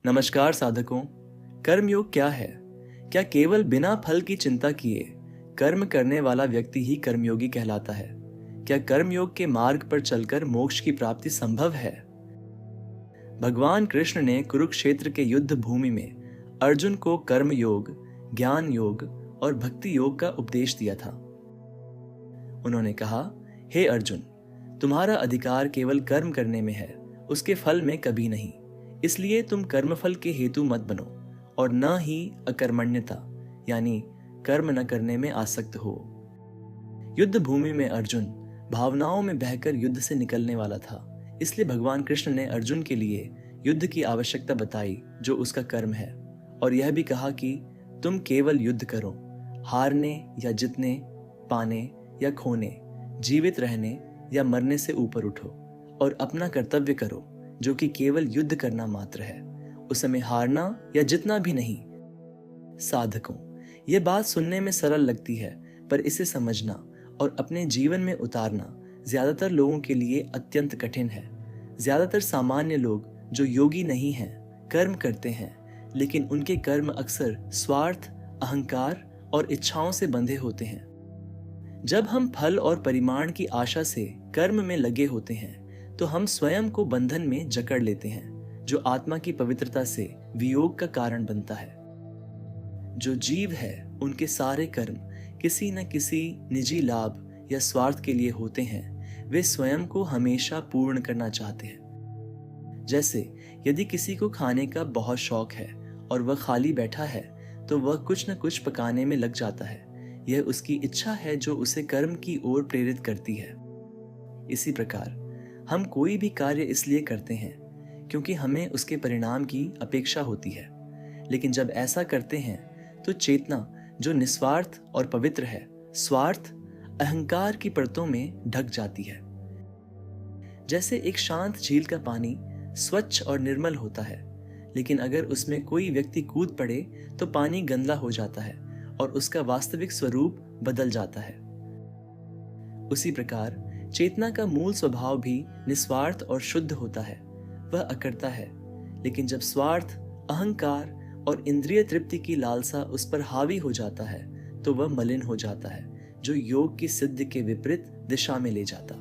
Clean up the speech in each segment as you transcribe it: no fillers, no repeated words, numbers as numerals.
नमस्कार साधकों। कर्मयोग क्या है? क्या केवल बिना फल की चिंता किए कर्म करने वाला व्यक्ति ही कर्मयोगी कहलाता है? क्या कर्मयोग के मार्ग पर चलकर मोक्ष की प्राप्ति संभव है? भगवान कृष्ण ने कुरुक्षेत्र के युद्ध भूमि में अर्जुन को कर्मयोग, ज्ञान योग और भक्ति योग का उपदेश दिया था। उन्होंने कहा, हे अर्जुन, तुम्हारा अधिकार केवल कर्म करने में है, उसके फल में कभी नहीं। इसलिए तुम कर्मफल के हेतु मत बनो और न ही अकर्मण्यता यानी कर्म न करने में आसक्त हो। युद्ध भूमि में अर्जुन भावनाओं में बहकर युद्ध से निकलने वाला था। इसलिए भगवान कृष्ण ने अर्जुन के लिए युद्ध की आवश्यकता बताई जो उसका कर्म है, और यह भी कहा कि तुम केवल युद्ध करो, हारने या जीतने, पाने या खोने, जीवित रहने या मरने से ऊपर उठो और अपना कर्तव्य करो जो कि केवल युद्ध करना मात्र है, उस समय हारना या जितना भी नहीं। साधकों, यह बात सुनने में सरल लगती है, पर इसे समझना और अपने जीवन में उतारना ज्यादातर लोगों के लिए अत्यंत कठिन है। ज्यादातर सामान्य लोग जो योगी नहीं हैं, कर्म करते हैं, लेकिन उनके कर्म अक्सर स्वार्थ, अहंकार और इच्छाओं से बंधे होते हैं। जब हम फल और परिमाण की आशा से कर्म में लगे होते हैं तो हम स्वयं को बंधन में जकड़ लेते हैं, जो आत्मा की पवित्रता से वियोग का कारण बनता है। जो जीव है उनके सारे कर्म किसी न किसी निजी लाभ या स्वार्थ के लिए होते हैं। वे स्वयं को हमेशा पूर्ण करना चाहते हैं। जैसे यदि किसी को खाने का बहुत शौक है और वह खाली बैठा है तो वह कुछ न कुछ पकाने में लग जाता है। यह उसकी इच्छा है जो उसे कर्म की ओर प्रेरित करती है। इसी प्रकार हम कोई भी कार्य इसलिए करते हैं क्योंकि हमें उसके परिणाम की अपेक्षा होती है, लेकिन जब ऐसा करते हैं तो चेतना जो निस्वार्थ और पवित्र है, स्वार्थ, अहंकार की परतों में ढक जाती है। जैसे एक शांत झील का पानी स्वच्छ और निर्मल होता है, लेकिन अगर उसमें कोई व्यक्ति कूद पड़े तो पानी गंदा हो जाता है और उसका वास्तविक स्वरूप बदल जाता है। उसी प्रकार चेतना का मूल स्वभाव भी निस्वार्थ और शुद्ध होता है। वह अकर्ता है, लेकिन जब स्वार्थ, अहंकार और इंद्रिय तृप्ति की लालसा उस पर हावी हो जाता है तो वह मलिन हो जाता है, जो योग की सिद्धि के विपरीत दिशा में ले जाता।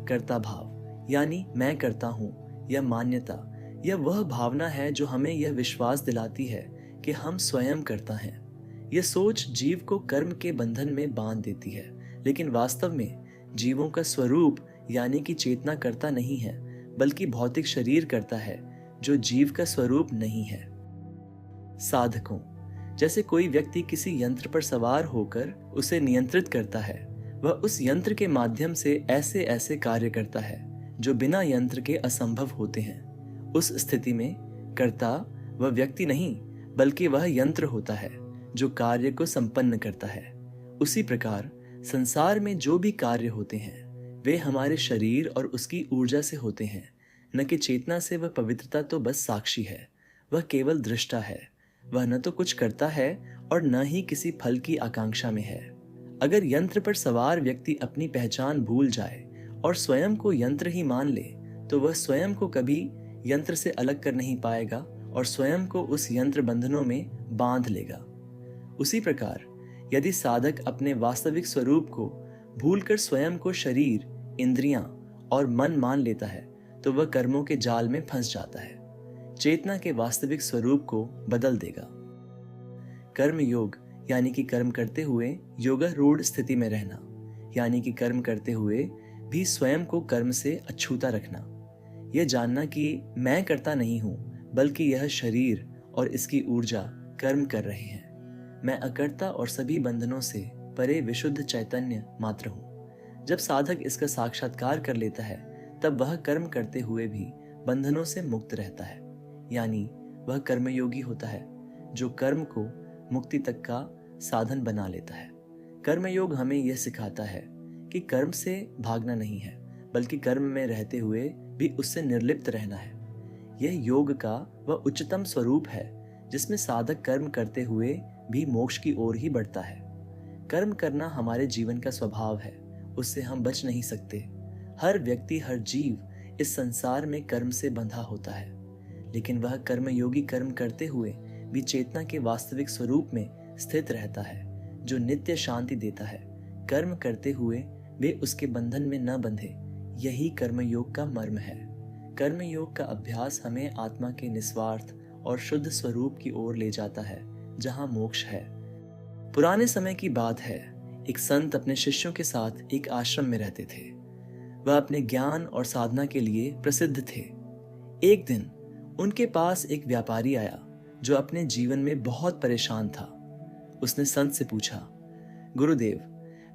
कर्ता भाव यानी मैं करता हूं, यह मान्यता, यह वह भावना है जो हमें यह विश्वास दिलाती है कि हम स्वयं करता हैं। यह सोच जीव को कर्म के बंधन में बांध देती है, लेकिन वास्तव में जीवों का स्वरूप यानी कि चेतना करता नहीं है, बल्कि भौतिक शरीर करता है, जो जीव का स्वरूप नहीं है। साधकों, जैसे कोई व्यक्ति किसी यंत्र पर सवार होकर उसे नियंत्रित करता है, वह उस यंत्र के माध्यम से ऐसे ऐसे कार्य करता है जो बिना यंत्र के असंभव होते हैं। उस स्थिति में कर्ता वह व्यक्ति नहीं, बल्कि वह यंत्र होता है जो कार्य को संपन्न करता है। उसी प्रकार संसार में जो भी कार्य होते हैं वे हमारे शरीर और उसकी ऊर्जा से होते हैं, न कि चेतना से। वह पवित्रता तो बस साक्षी है, वह केवल दृष्टा है। वह न तो कुछ करता है और न ही किसी फल की आकांक्षा में है। अगर यंत्र पर सवार व्यक्ति अपनी पहचान भूल जाए और स्वयं को यंत्र ही मान ले तो वह स्वयं को कभी यंत्र से अलग कर नहीं पाएगा और स्वयं को उस यंत्र बंधनों में बांध लेगा। उसी प्रकार यदि साधक अपने वास्तविक स्वरूप को भूलकर स्वयं को शरीर, इंद्रियां और मन मान लेता है तो वह कर्मों के जाल में फंस जाता है। चेतना के वास्तविक स्वरूप को बदल देगा। कर्म योग यानी कि कर्म करते हुए योगारूढ़ स्थिति में रहना, यानी कि कर्म करते हुए भी स्वयं को कर्म से अछूता रखना। यह जानना कि मैं करता नहीं हूं, बल्कि यह शरीर और इसकी ऊर्जा कर्म कर रहे हैं। मैं अकर्ता और सभी बंधनों से परे विशुद्ध चैतन्य मात्र हूँ। जब साधक इसका साक्षात्कार कर लेता है तब वह कर्म करते हुए भी बंधनों से मुक्त रहता है, यानी वह कर्मयोगी होता है जो कर्म को मुक्ति तक का साधन बना लेता है। कर्मयोग हमें यह सिखाता है कि कर्म से भागना नहीं है, बल्कि कर्म में रहते हुए भी उससे निर्लिप्त रहना है। यह योग का वह उच्चतम स्वरूप है जिसमें साधक कर्म करते हुए भी मोक्ष की ओर ही बढ़ता है। कर्म करना हमारे जीवन का स्वभाव है, उससे हम बच नहीं सकते। हर व्यक्ति, हर जीव इस संसार में कर्म से बंधा होता है, लेकिन वह कर्मयोगी कर्म करते हुए भी चेतना के वास्तविक स्वरूप में स्थित रहता है, जो नित्य शांति देता है। कर्म करते हुए वे उसके बंधन में न बंधे, यही कर्मयोग का मर्म है। कर्मयोग का अभ्यास हमें आत्मा के निस्वार्थ और शुद्ध स्वरूप की ओर ले जाता है, जहां मोक्ष है। पुराने समय की बात है, एक संत अपने शिष्यों के साथ एक आश्रम में रहते थे। वह अपने ज्ञान और साधना के लिए प्रसिद्ध थे। एक दिन उनके पास एक व्यापारी आया जो अपने जीवन में बहुत परेशान था। उसने संत से पूछा, गुरुदेव,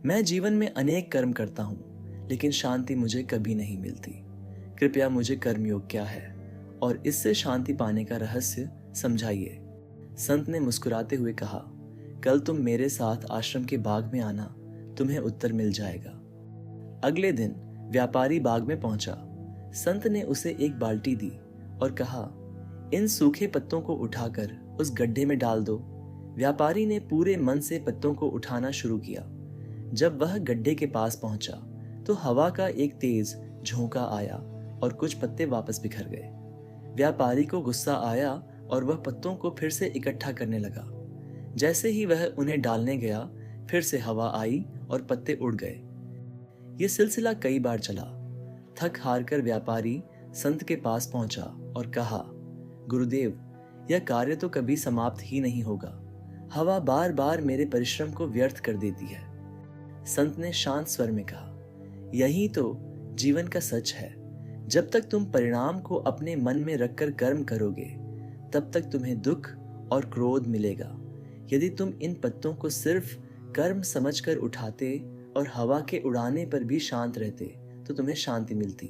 मैं जीवन में अनेक कर्म करता हूँ, लेकिन शांति मुझे कभी नहीं मिलती। कृपया मुझे कर्मयोग क्या है और इससे शांति पाने का रहस्य समझाइए। संत ने मुस्कुराते हुए कहा, कल तुम मेरे साथ आश्रम के बाग में आना, तुम्हें उत्तर मिल जाएगा। अगले दिन व्यापारी बाग में पहुंचा। संत ने उसे एक बाल्टी दी और कहा, इन सूखे पत्तों को उठाकर उस गड्ढे में डाल दो। व्यापारी ने पूरे मन से पत्तों को उठाना शुरू किया। जब वह गड्ढे के पास पहुंचा तो हवा का एक तेज झोंका आया और कुछ पत्ते वापस बिखर गए। व्यापारी को गुस्सा आया और वह पत्तों को फिर से इकट्ठा करने लगा। जैसे ही वह उन्हें डालने गया, फिर से हवा आई और पत्ते उड़ गए। यह सिलसिला कई बार चला। थक हार कर व्यापारी संत के पास पहुंचा और कहा, गुरुदेव, यह कार्य तो कभी समाप्त ही नहीं होगा। हवा बार बार मेरे परिश्रम को व्यर्थ कर देती है। संत ने शांत स्वर में कहा, यही तो जीवन का सच है। जब तक तुम परिणाम को अपने मन में रखकर कर्म करोगे, तब तक तुम्हें दुख और क्रोध मिलेगा। यदि तुम इन पत्तों को सिर्फ कर्म समझकर उठाते और हवा के उड़ाने पर भी शांत रहते, तो तुम्हें शांति मिलती।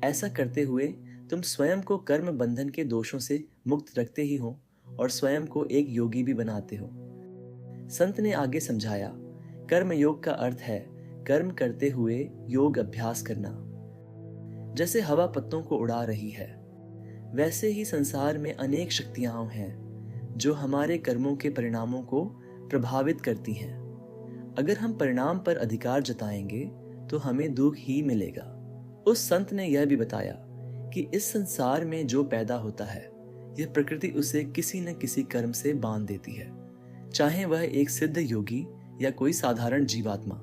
ऐसा करते हुए तुम स्वयं को कर्म बंधन के दोषों से मुक्त रखते ही हो और स्वयं को एक योगी भी बनाते हो। संत ने आगे समझाया, कर्म योग का अर्थ है कर्म करते हुए योग अभ्यास करना। जैसे हवा पत्तों को उड़ा रही है, वैसे ही संसार में अनेक शक्तियां हैं जो हमारे कर्मों के परिणामों को प्रभावित करती हैं। अगर हम परिणाम पर अधिकार जताएंगे तो हमें दुख ही मिलेगा। उस संत ने यह भी बताया कि इस संसार में जो पैदा होता है, यह प्रकृति उसे किसी न किसी कर्म से बांध देती है, चाहे वह एक सिद्ध योगी या कोई साधारण जीवात्मा।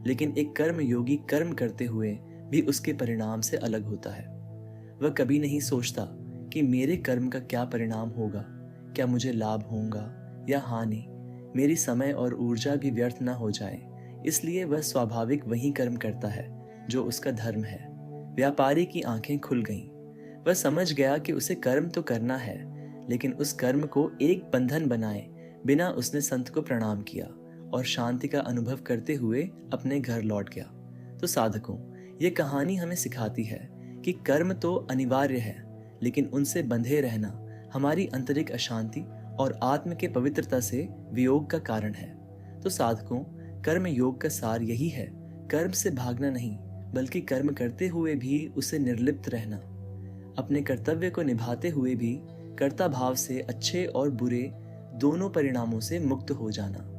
लेकिन एक कर्म योगी कर्म करते हुए भी उसके परिणाम से अलग होता है। वह कभी नहीं सोचता कि मेरे कर्म का क्या परिणाम होगा, क्या मुझे लाभ होगा या हानि, मेरी समय और ऊर्जा भी व्यर्थ न हो जाए। इसलिए वह स्वाभाविक वही कर्म करता है जो उसका धर्म है। व्यापारी की आंखें खुल गईं। वह समझ गया कि उसे कर्म तो करना है, लेकिन उस कर्म को एक बंधन बनाए बिना उसने संत को प्रणाम किया और शांति का अनुभव करते हुए अपने घर लौट गया। तो साधकों, ये कहानी हमें सिखाती है कि कर्म तो अनिवार्य है, लेकिन उनसे बंधे रहना हमारी आंतरिक अशांति और आत्म के पवित्रता से वियोग का कारण है। तो साधकों, कर्म योग का सार यही है, कर्म से भागना नहीं, बल्कि कर्म करते हुए भी उसे निर्लिप्त रहना। अपने कर्तव्य को निभाते हुए भी कर्ता भाव से अच्छे और बुरे दोनों परिणामों से मुक्त हो जाना।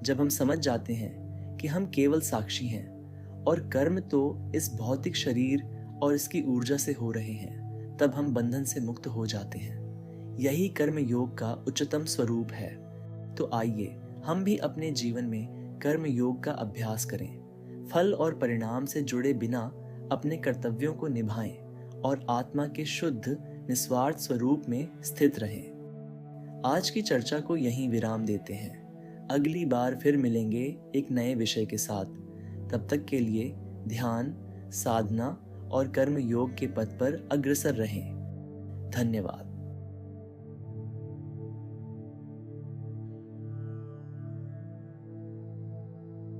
जब हम समझ जाते हैं कि हम केवल साक्षी हैं और कर्म तो इस भौतिक शरीर और इसकी ऊर्जा से हो रहे हैं, तब हम बंधन से मुक्त हो जाते हैं। यही कर्म योग का उच्चतम स्वरूप है। तो आइए हम भी अपने जीवन में कर्म योग का अभ्यास करें, फल और परिणाम से जुड़े बिना अपने कर्तव्यों को निभाएं और आत्मा के शुद्ध निस्वार्थ स्वरूप में स्थित रहें। आज की चर्चा को यहीं विराम देते हैं। अगली बार फिर मिलेंगे एक नए विषय के साथ। तब तक के लिए ध्यान, साधना और कर्म योग के पथ पर अग्रसर रहें। धन्यवाद।